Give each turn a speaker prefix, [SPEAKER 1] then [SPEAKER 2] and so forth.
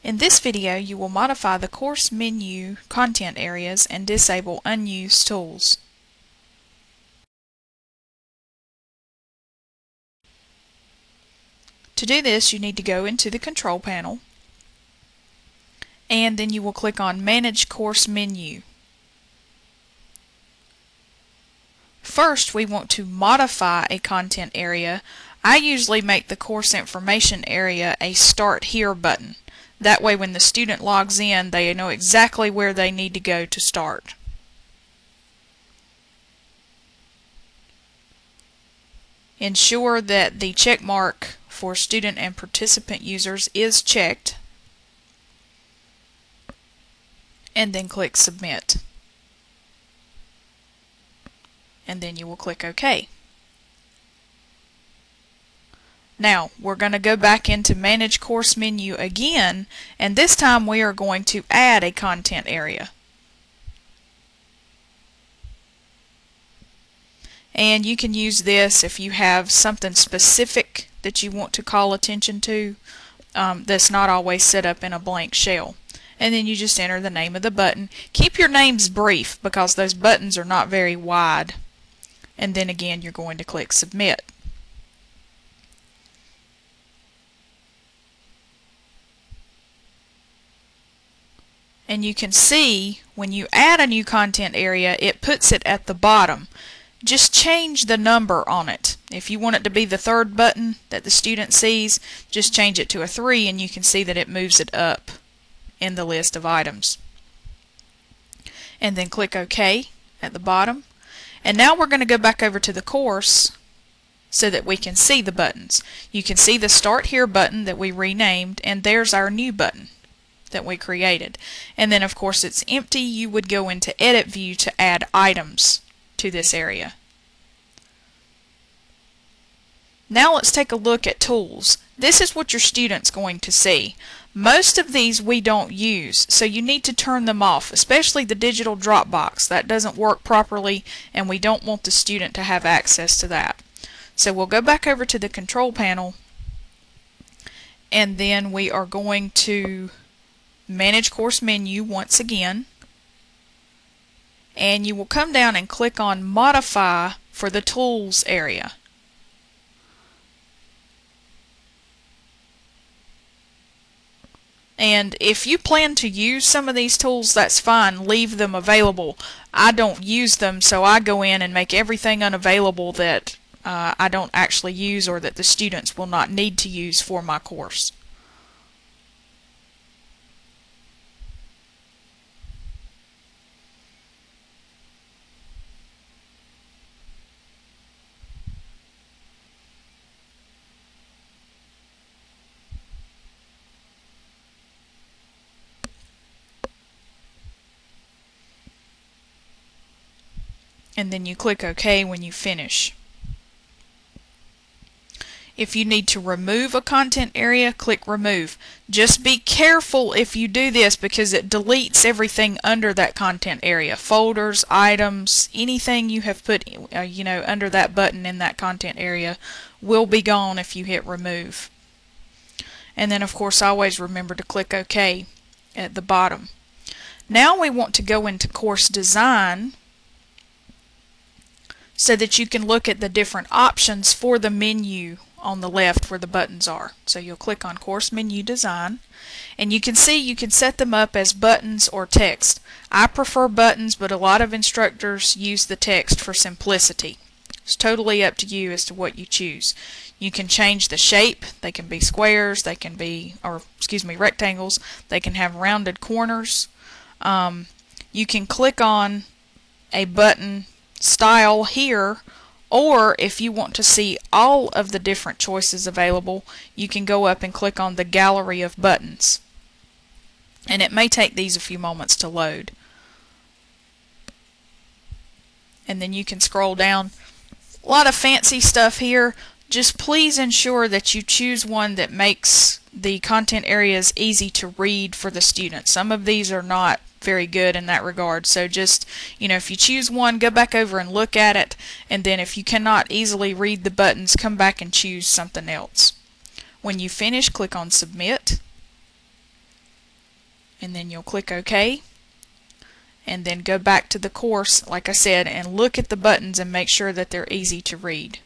[SPEAKER 1] In this video, you will modify the course menu content areas and disable unused tools. To do this, you need to go into the control panel, and then you will click on Manage Course Menu. First, we want to modify a content area. I usually make the course information area a Start Here button. That way when the student logs in, they know exactly where they need to go to start. Ensure that the check mark for student and participant users is checked, and then click Submit. And then you will click OK. Now we're going to go back into Manage Course Menu again, and this time we are going to add a content area. And you can use this if you have something specific that you want to call attention to that's not always set up in a blank shell. And then you just enter the name of the button. Keep your names brief because those buttons are not very wide. And then again you're going to click Submit. And you can see when you add a new content area, it puts it at the bottom. Just change the number on it. If you want it to be the third button that the student sees, just change it to a 3 and you can see that it moves it up in the list of items. And then click OK at the bottom. And now we're going to go back over to the course so that we can see the buttons. You can see the Start Here button that we renamed, and there's our new button that we created. And then of course it's empty. You would go into Edit View to add items to this area. Now let's take a look at tools. This is what your student's going to see. Most of these we don't use, so you need to turn them off, especially the digital drop box. That doesn't work properly and we don't want the student to have access to that. So we'll go back over to the control panel, and then we are going to Manage Course Menu once again, and you will come down and click on Modify for the Tools area. And if you plan to use some of these tools, that's fine. Leave them available. I don't use them, so I go in and make everything unavailable that I don't actually use or that the students will not need to use for my course. And then you click OK when you finish. If you need to remove a content area, click Remove. Just be careful if you do this because it deletes everything under that content area. Folders, items, anything you have put under that button in that content area will be gone if you hit Remove. And then of course always remember to click OK at the bottom. Now we want to go into Course Design so that you can look at the different options for the menu on the left where the buttons are. So you'll click on Course Menu Design, and you can see you can set them up as buttons or text. I prefer buttons, but a lot of instructors use the text for simplicity. It's totally up to you as to what you choose. You can change the shape. They can be squares, they can be, rectangles. They can have rounded corners. You can click on a button style here, or if you want to see all of the different choices available, you can go up and click on the gallery of buttons, and it may take these a few moments to load. And then you can scroll down. A lot of fancy stuff here. Just please ensure that you choose one that makes the content areas easy to read for the student. Some of these are not very good in that regard, so just if you choose one, go back over and look at it, and then if you cannot easily read the buttons, come back and choose something else. When you finish, click on Submit, then you'll click OK, and then go back to the course like I said and look at the buttons and make sure that they're easy to read.